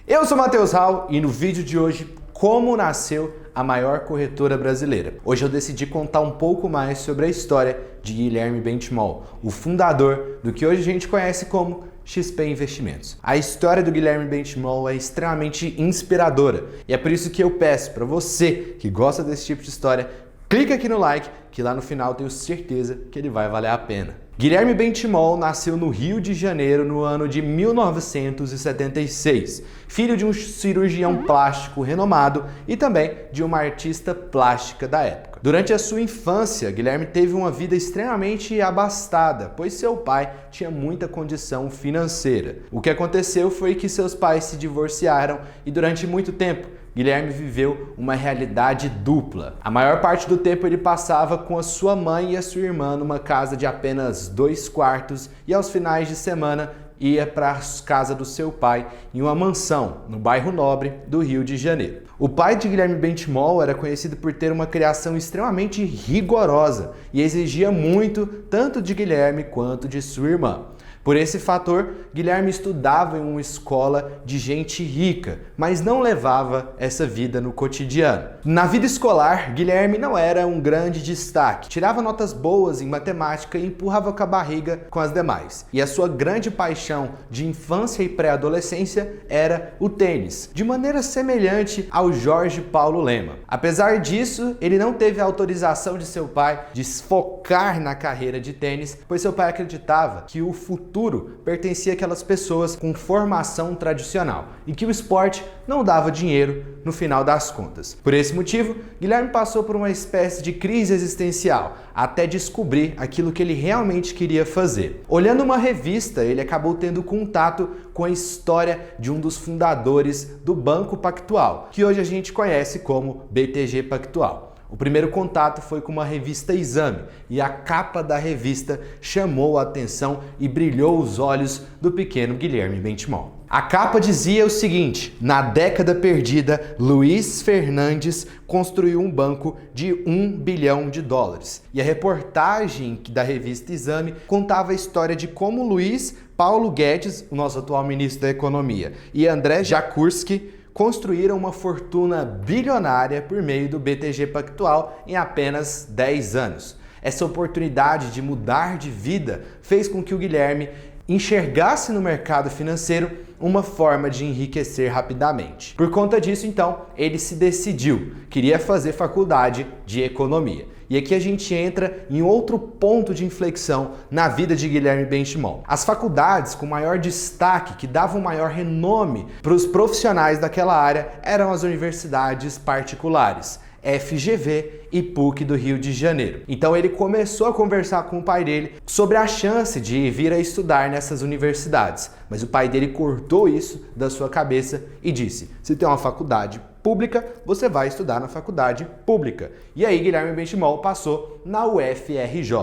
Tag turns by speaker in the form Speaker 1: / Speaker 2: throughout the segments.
Speaker 1: Eu sou Matheus Hall e no vídeo de hoje, como nasceu a maior corretora brasileira. Hoje eu decidi contar um pouco mais sobre a história de Guilherme Benchimol, o fundador do que hoje a gente conhece como XP Investimentos. A história do Guilherme Benchimol é extremamente inspiradora e é por isso que eu peço para você que gosta desse tipo de história, clica aqui no like, que lá no final eu tenho certeza que ele vai valer a pena. Guilherme Benchimol nasceu no Rio de Janeiro no ano de 1976, filho de um cirurgião plástico renomado e também de uma artista plástica da época. Durante a sua infância, Guilherme teve uma vida extremamente abastada, pois seu pai tinha muita condição financeira. O que aconteceu foi que seus pais se divorciaram e durante muito tempo Guilherme viveu uma realidade dupla. A maior parte do tempo ele passava com a sua mãe e a sua irmã numa casa de apenas 2 quartos e aos finais de semana ia para a casa do seu pai em uma mansão no bairro Nobre do Rio de Janeiro. O pai de Guilherme Benchimol era conhecido por ter uma criação extremamente rigorosa e exigia muito tanto de Guilherme quanto de sua irmã. Por esse fator, Guilherme estudava em uma escola de gente rica, mas não levava essa vida no cotidiano. Na vida escolar, Guilherme não era um grande destaque, tirava notas boas em matemática e empurrava com a barriga com as demais. E a sua grande paixão de infância e pré-adolescência era o tênis, de maneira semelhante ao Jorge Paulo Lema. Apesar disso, ele não teve a autorização de seu pai de focar na carreira de tênis, pois seu pai acreditava que o futuro pertencia àquelas pessoas com formação tradicional e que o esporte não dava dinheiro no final das contas. Por esse motivo, Guilherme passou por uma espécie de crise existencial até descobrir aquilo que ele realmente queria fazer. Olhando uma revista, ele acabou tendo contato com a história de um dos fundadores do Banco Pactual, que hoje a gente conhece como BTG Pactual. O primeiro contato foi com uma revista Exame e a capa da revista chamou a atenção e brilhou os olhos do pequeno Guilherme Benchimol. A capa dizia o seguinte: na década perdida, Luiz Fernandes construiu um banco de $1 bilhão. E a reportagem da revista Exame contava a história de como Luiz Paulo Guedes, o nosso atual ministro da Economia, e André Jakurski construíram uma fortuna bilionária por meio do BTG Pactual em apenas 10 anos. Essa oportunidade de mudar de vida fez com que o Guilherme enxergasse no mercado financeiro uma forma de enriquecer rapidamente. Por conta disso, então, ele se decidiu, queria fazer faculdade de economia. E aqui a gente entra em outro ponto de inflexão na vida de Guilherme Benchimol. As faculdades com maior destaque, que davam maior renome para os profissionais daquela área, eram as universidades particulares, FGV e PUC do Rio de Janeiro. Então ele começou a conversar com o pai dele sobre a chance de vir a estudar nessas universidades. Mas o pai dele cortou isso da sua cabeça e disse: se tem uma faculdade pública, você vai estudar na faculdade pública. E aí Guilherme Benchimol passou na UFRJ.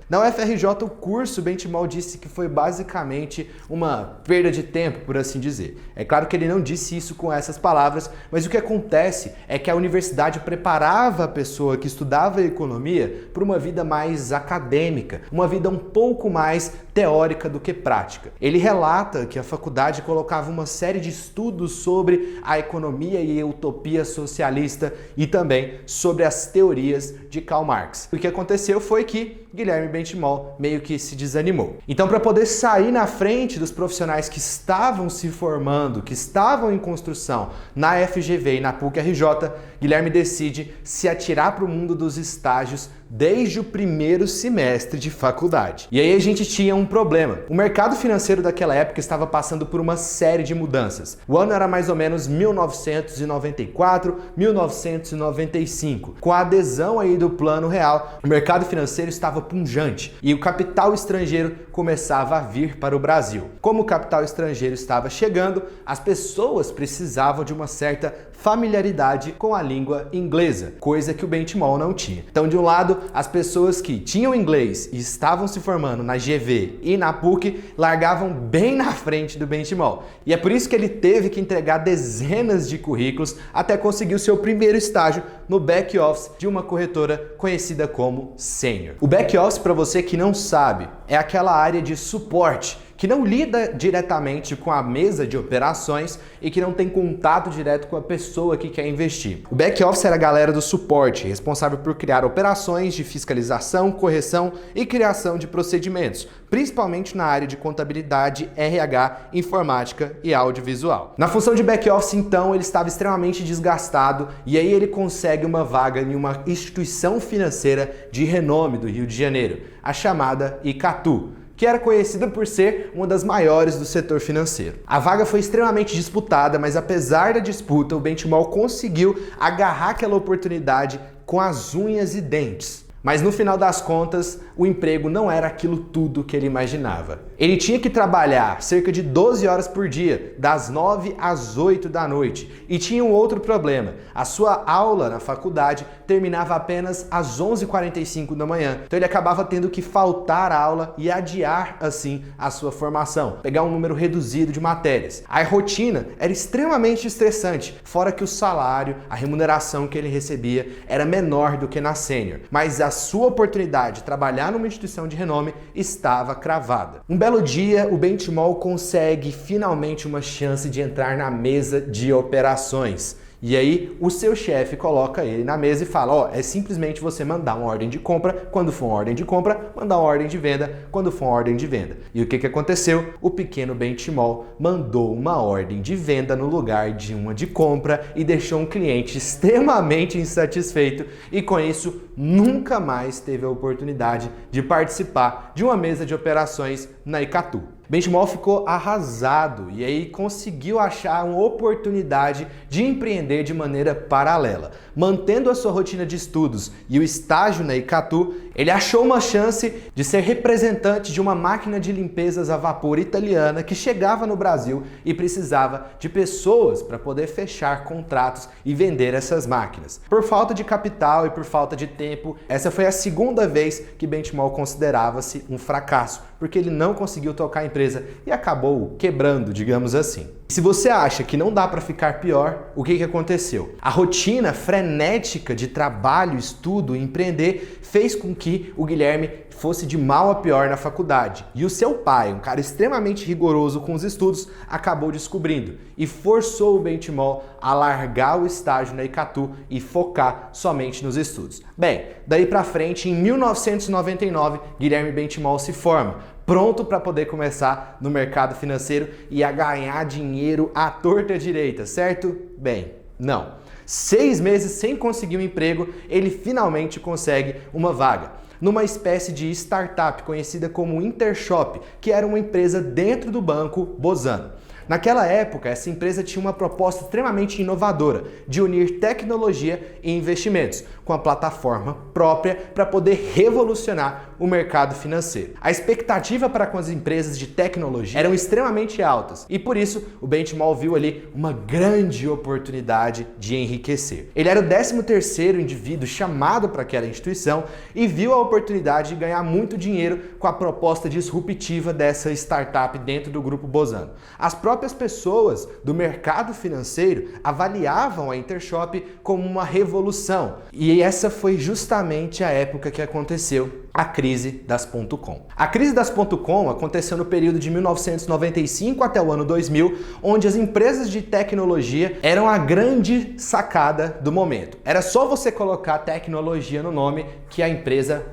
Speaker 1: Na UFRJ, o curso Benchimol disse que foi basicamente uma perda de tempo, por assim dizer. É claro que ele não disse isso com essas palavras, mas o que acontece é que a universidade preparava a pessoa que estudava economia para uma vida mais acadêmica, uma vida um pouco mais teórica do que prática. Ele relata que a faculdade colocava uma série de estudos sobre a economia e a utopia socialista e também sobre as teorias de Karl Marx. O que aconteceu foi que Guilherme Benchimol meio que se desanimou. Então, para poder sair na frente dos profissionais que estavam se formando, que estavam em construção na FGV e na PUC-RJ, Guilherme decide se atirar para o mundo dos estágios desde o primeiro semestre de faculdade. E aí a gente tinha um problema. O mercado financeiro daquela época estava passando por uma série de mudanças. O ano era mais ou menos 1994, 1995. Com a adesão aí do Plano Real, o mercado financeiro estava pujante e o capital estrangeiro começava a vir para o Brasil. Como o capital estrangeiro estava chegando, as pessoas precisavam de uma certa familiaridade com a língua inglesa, coisa que o Benchimol não tinha. Então, de um lado, as pessoas que tinham inglês e estavam se formando na GV e na PUC largavam bem na frente do Benchimol. E é por isso que ele teve que entregar dezenas de currículos até conseguir o seu primeiro estágio no back office de uma corretora conhecida como Sênior. O back office, para você que não sabe, é aquela área de suporte que não lida diretamente com a mesa de operações e que não tem contato direto com a pessoa que quer investir. O back office era a galera do suporte, responsável por criar operações de fiscalização, correção e criação de procedimentos, principalmente na área de contabilidade, RH, informática e audiovisual. Na função de back office, então, ele estava extremamente desgastado e aí ele consegue uma vaga em uma instituição financeira de renome do Rio de Janeiro, a chamada Icatu, que era conhecida por ser uma das maiores do setor financeiro. A vaga foi extremamente disputada, mas apesar da disputa, o Benchimol conseguiu agarrar aquela oportunidade com as unhas e dentes. Mas no final das contas, o emprego não era aquilo tudo que ele imaginava. Ele tinha que trabalhar cerca de 12 horas por dia, das 9 às 8 da noite. E tinha um outro problema. A sua aula na faculdade terminava apenas às 11h45 da manhã. Então ele acabava tendo que faltar a aula e adiar, assim, a sua formação. Pegar um número reduzido de matérias. A rotina era extremamente estressante, fora que o salário, a remuneração que ele recebia era menor do que na sênior. Mas a sua oportunidade de trabalhar numa instituição de renome estava cravada. Um belo dia, o Benchimol consegue finalmente uma chance de entrar na mesa de operações. E aí, o seu chefe coloca ele na mesa e fala, ó, é simplesmente você mandar uma ordem de compra, quando for uma ordem de compra, mandar uma ordem de venda, quando for uma ordem de venda. E o que aconteceu? O pequeno Benchimol mandou uma ordem de venda no lugar de uma de compra e deixou um cliente extremamente insatisfeito e com isso nunca mais teve a oportunidade de participar de uma mesa de operações na Icatu. Benchimol ficou arrasado e aí conseguiu achar uma oportunidade de empreender de maneira paralela. Mantendo a sua rotina de estudos e o estágio na Icatu, ele achou uma chance de ser representante de uma máquina de limpezas a vapor italiana que chegava no Brasil e precisava de pessoas para poder fechar contratos e vender essas máquinas. Por falta de capital e por falta de tempo, essa foi a segunda vez que Benchimol considerava-se um fracasso, porque ele não conseguiu tocar a empresa e acabou quebrando, digamos assim. Se você acha que não dá para ficar pior, o que aconteceu? A rotina frenética de trabalho, estudo e empreender fez com que o Guilherme fosse de mal a pior na faculdade. E o seu pai, um cara extremamente rigoroso com os estudos, acabou descobrindo e forçou o Benchimol a largar o estágio na Icatu e focar somente nos estudos. Bem, daí pra frente, em 1999, Guilherme Benchimol se forma, pronto para poder começar no mercado financeiro e a ganhar dinheiro à torta direita, certo? Bem, não. 6 meses sem conseguir um emprego, ele finalmente consegue uma vaga numa espécie de startup conhecida como Intershop, que era uma empresa dentro do Banco Bozano. Naquela época, essa empresa tinha uma proposta extremamente inovadora de unir tecnologia e investimentos com a plataforma própria para poder revolucionar o mercado financeiro. A expectativa para com as empresas de tecnologia eram extremamente altas e por isso o Benchimol viu ali uma grande oportunidade de enriquecer. Ele era o 13º indivíduo chamado para aquela instituição e viu a oportunidade de ganhar muito dinheiro com a proposta disruptiva dessa startup dentro do Grupo Bozano. As próprias pessoas do mercado financeiro avaliavam a Intershop como uma revolução. E essa foi justamente a época que aconteceu a crise das .com. A crise das .com aconteceu no período de 1995 até o ano 2000, onde as empresas de tecnologia eram a grande sacada do momento. Era só você colocar tecnologia no nome que a empresa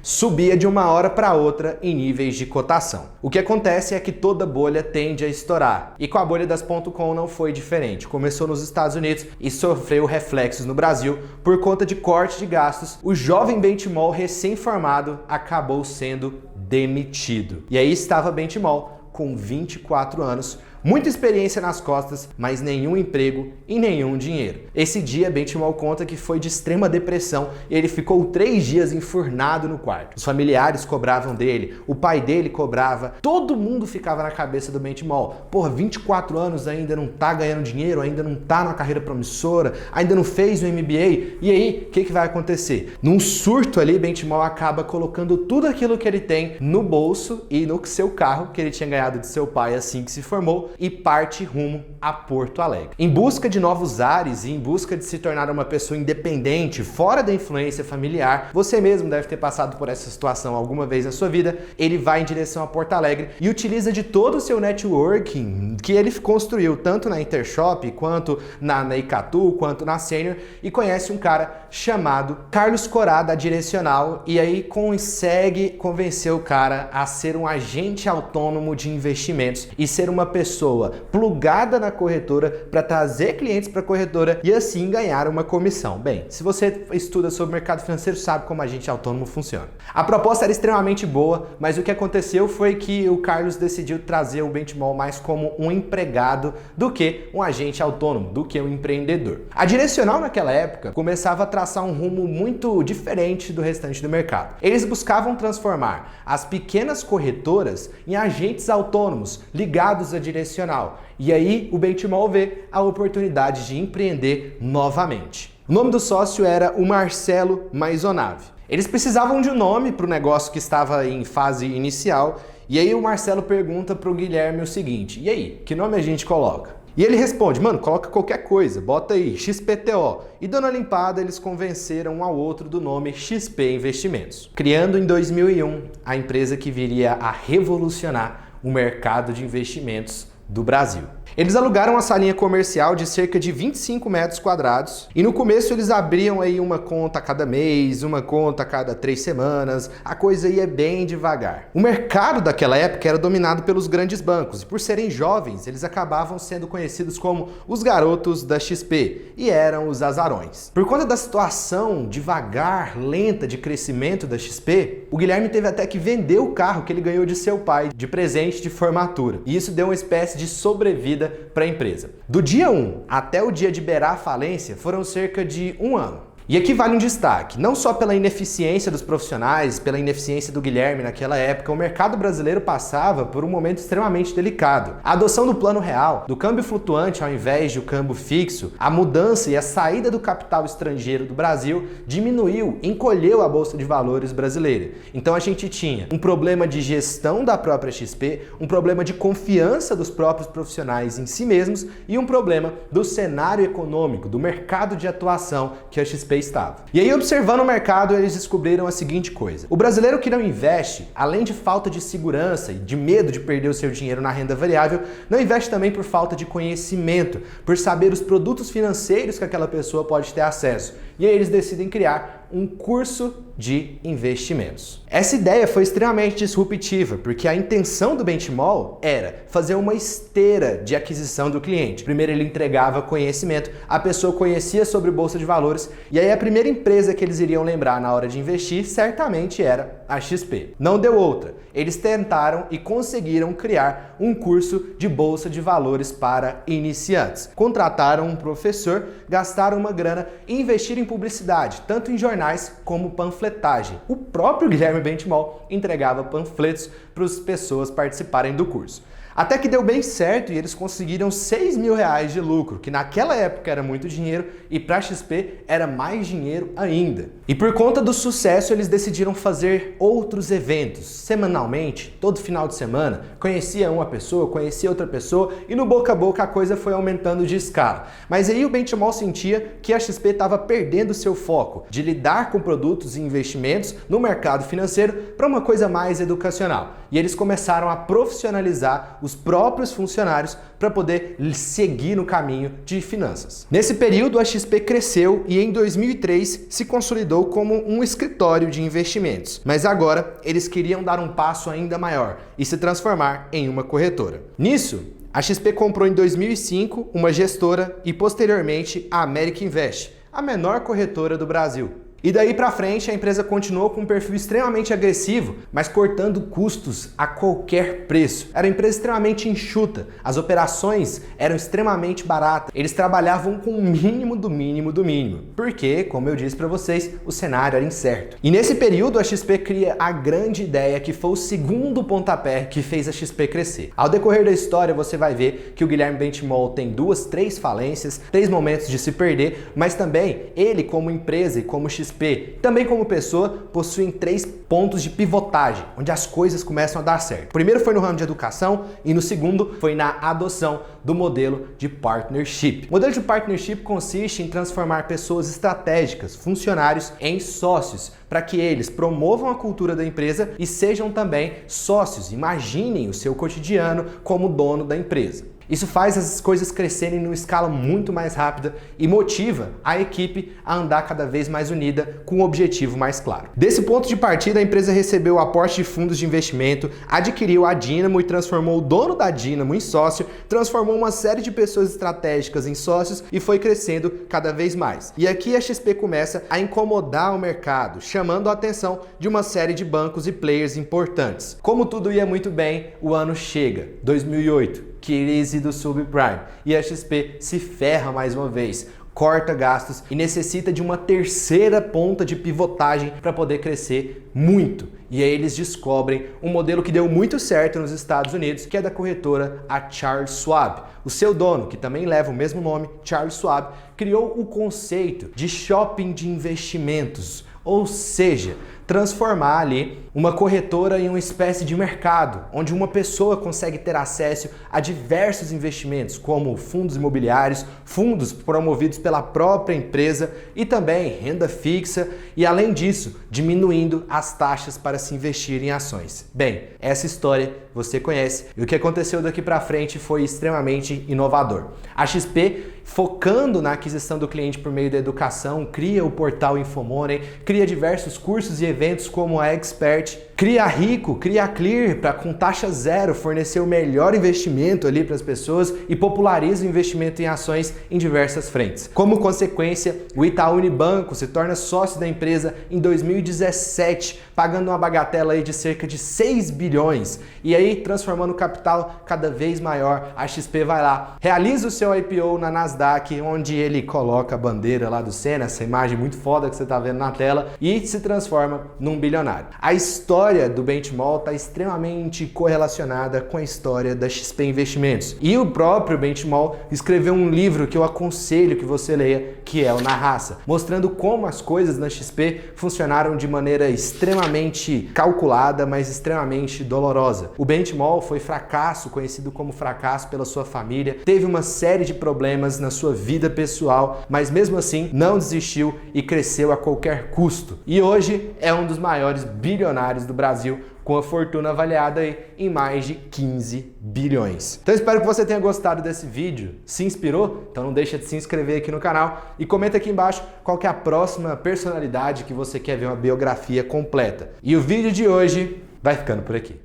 Speaker 1: subia de uma hora para outra em níveis de cotação. O que acontece é que toda bolha tende a estourar. E com a bolha das .com não foi diferente. Começou nos Estados Unidos e sofreu reflexos no Brasil por conta de corte de gastos. O jovem Benchimol recém-formado acabou sendo demitido. E aí estava Benchimol com 24 anos, muita experiência nas costas, mas nenhum emprego e nenhum dinheiro. Esse dia, Benchimol conta que foi de extrema depressão e ele ficou 3 dias enfurnado no quarto. Os familiares cobravam dele, o pai dele cobrava, todo mundo ficava na cabeça do Benchimol. Porra, 24 anos ainda não tá ganhando dinheiro, ainda não tá numa carreira promissora, ainda não fez o MBA, e aí, o que vai acontecer? Num surto ali, Benchimol acaba colocando tudo aquilo que ele tem no bolso e no seu carro, que ele tinha ganhado de seu pai assim que se formou, Show e parte rumo a Porto Alegre. Em busca de novos ares e em busca de se tornar uma pessoa independente, fora da influência familiar, você mesmo deve ter passado por essa situação alguma vez na sua vida, ele vai em direção a Porto Alegre e utiliza de todo o seu networking que ele construiu, tanto na Intershop, quanto na Icatu, quanto na Sênior, e conhece um cara chamado Carlos Corá da Direcional, e aí consegue convencer o cara a ser um agente autônomo de investimentos e ser uma pessoa plugada na corretora para trazer clientes para a corretora e assim ganhar uma comissão. Bem, se você estuda sobre o mercado financeiro, sabe como agente autônomo funciona. A proposta era extremamente boa, mas o que aconteceu foi que o Carlos decidiu trazer o Benchimol mais como um empregado do que um agente autônomo, do que um empreendedor. A Direcional naquela época começava a traçar um rumo muito diferente do restante do mercado. Eles buscavam transformar as pequenas corretoras em agentes autônomos ligados à Direcional. E aí o Benchimol vê a oportunidade de empreender novamente. O nome do sócio era o Marcelo Maisonave. Eles precisavam de um nome para o negócio que estava em fase inicial, e aí o Marcelo pergunta para o Guilherme o seguinte: e aí, que nome a gente coloca? E ele responde: mano, coloca qualquer coisa, bota aí XPTO. E dando a limpada, eles convenceram um ao outro do nome XP Investimentos, criando em 2001 a empresa que viria a revolucionar o mercado de investimentos do Brasil. Eles alugaram uma salinha comercial de cerca de 25 metros quadrados e no começo eles abriam aí uma conta a cada mês, uma conta a cada 3 semanas, a coisa ia bem devagar. O mercado daquela época era dominado pelos grandes bancos e por serem jovens eles acabavam sendo conhecidos como os garotos da XP e eram os azarões. Por conta da situação devagar, lenta de crescimento da XP, o Guilherme teve até que vender o carro que ele ganhou de seu pai de presente de formatura e isso deu uma espécie de sobrevida para a empresa. Do dia 1 até o dia de beirar a falência foram cerca de um ano. E aqui vale um destaque, não só pela ineficiência dos profissionais, pela ineficiência do Guilherme naquela época, o mercado brasileiro passava por um momento extremamente delicado. A adoção do plano real, do câmbio flutuante ao invés do câmbio fixo, a mudança e a saída do capital estrangeiro do Brasil diminuiu, encolheu a Bolsa de Valores brasileira. Então a gente tinha um problema de gestão da própria XP, um problema de confiança dos próprios profissionais em si mesmos e um problema do cenário econômico, do mercado de atuação que a XP estava. E aí, observando o mercado, eles descobriram a seguinte coisa: o brasileiro que não investe, além de falta de segurança e de medo de perder o seu dinheiro na renda variável, não investe também por falta de conhecimento, por saber os produtos financeiros que aquela pessoa pode ter acesso. E aí eles decidem criar um curso de investimentos. Essa ideia foi extremamente disruptiva, porque a intenção do Benchimol era fazer uma esteira de aquisição do cliente. Primeiro ele entregava conhecimento, a pessoa conhecia sobre bolsa de valores, e aí a primeira empresa que eles iriam lembrar na hora de investir certamente era a XP. Não deu outra. Eles tentaram e conseguiram criar um curso de bolsa de valores para iniciantes. Contrataram um professor, gastaram uma grana e investiram em publicidade, tanto em jornais como panfletagem. O próprio Guilherme Benchimol entregava panfletos para as pessoas participarem do curso. Até que deu bem certo e eles conseguiram R$6.000 de lucro, que naquela época era muito dinheiro e para a XP era mais dinheiro ainda. E por conta do sucesso eles decidiram fazer outros eventos, semanalmente, todo final de semana, conhecia uma pessoa, conhecia outra pessoa e no boca a boca a coisa foi aumentando de escala. Mas aí o Benchimol sentia que a XP estava perdendo seu foco de lidar com produtos e investimentos no mercado financeiro para uma coisa mais educacional. E eles começaram a profissionalizar os próprios funcionários para poder seguir no caminho de finanças. Nesse período, a XP cresceu e em 2003 se consolidou como um escritório de investimentos. Mas agora, eles queriam dar um passo ainda maior e se transformar em uma corretora. Nisso, a XP comprou em 2005 uma gestora e posteriormente a America Invest, a menor corretora do Brasil. E daí pra frente a empresa continuou com um perfil extremamente agressivo, mas cortando custos a qualquer preço. Era uma empresa extremamente enxuta, as operações eram extremamente baratas, eles trabalhavam com o mínimo do mínimo do mínimo, porque, como eu disse pra vocês, o cenário era incerto. E nesse período a XP cria a grande ideia que foi o segundo pontapé que fez a XP crescer. Ao decorrer da história você vai ver que o Guilherme Benchimol tem 2, 3 falências, 3 momentos de se perder, mas também ele como empresa e como XP XP, também como pessoa, possuem 3 pontos de pivotagem, onde as coisas começam a dar certo. O primeiro foi no ramo de educação e no segundo foi na adoção do modelo de partnership. O modelo de partnership consiste em transformar pessoas estratégicas, funcionários, em sócios, para que eles promovam a cultura da empresa e sejam também sócios. Imaginem o seu cotidiano como dono da empresa. Isso faz as coisas crescerem numa escala muito mais rápida e motiva a equipe a andar cada vez mais unida com um objetivo mais claro. Desse ponto de partida, a empresa recebeu o aporte de fundos de investimento, adquiriu a Dynamo e transformou o dono da Dynamo em sócio, transformou uma série de pessoas estratégicas em sócios e foi crescendo cada vez mais. E aqui a XP começa a incomodar o mercado, chamando a atenção de uma série de bancos e players importantes. Como tudo ia muito bem, o ano chega, 2008. Crise do subprime, e a XP se ferra mais uma vez, corta gastos e necessita de uma terceira ponta de pivotagem para poder crescer muito. E aí eles descobrem um modelo que deu muito certo nos Estados Unidos, que é da corretora a Charles Schwab. O seu dono, que também leva o mesmo nome, Charles Schwab, criou o conceito de shopping de investimentos, ou seja, transformar ali uma corretora em uma espécie de mercado, onde uma pessoa consegue ter acesso a diversos investimentos, como fundos imobiliários, fundos promovidos pela própria empresa e também renda fixa e, além disso, diminuindo as taxas para se investir em ações. Bem, essa história você conhece e o que aconteceu daqui para frente foi extremamente inovador. A XP, focando na aquisição do cliente por meio da educação, cria o portal Infomoney, cria diversos cursos e eventos como a Expert, cria a Rico, cria a Clear para com taxa zero fornecer o melhor investimento ali para as pessoas e populariza o investimento em ações em diversas frentes. Como consequência, o Itaú Unibanco se torna sócio da empresa em 2017, pagando uma bagatela aí de cerca de 6 bilhões. E aí, transformando o capital cada vez maior, a XP vai lá, realiza o seu IPO na Nasdaq, onde ele coloca a bandeira lá do Senna, essa imagem muito foda que você está vendo na tela, e se transforma num bilionário. A história do Benchimol está extremamente correlacionada com a história da XP Investimentos. E o próprio Benchimol escreveu um livro que eu aconselho que você leia, que é o Na Raça, mostrando como as coisas na XP funcionaram de maneira extremamente calculada, mas extremamente dolorosa. O Benchimol foi fracasso, conhecido como fracasso pela sua família, teve uma série de problemas na sua vida pessoal, mas mesmo assim não desistiu e cresceu a qualquer custo. E hoje é um dos maiores bilionários do Brasil, com a fortuna avaliada aí em mais de 15 bilhões. Então espero que você tenha gostado desse vídeo. Se inspirou? Então não deixa de se inscrever aqui no canal e comenta aqui embaixo qual que é a próxima personalidade que você quer ver uma biografia completa. E o vídeo de hoje vai ficando por aqui.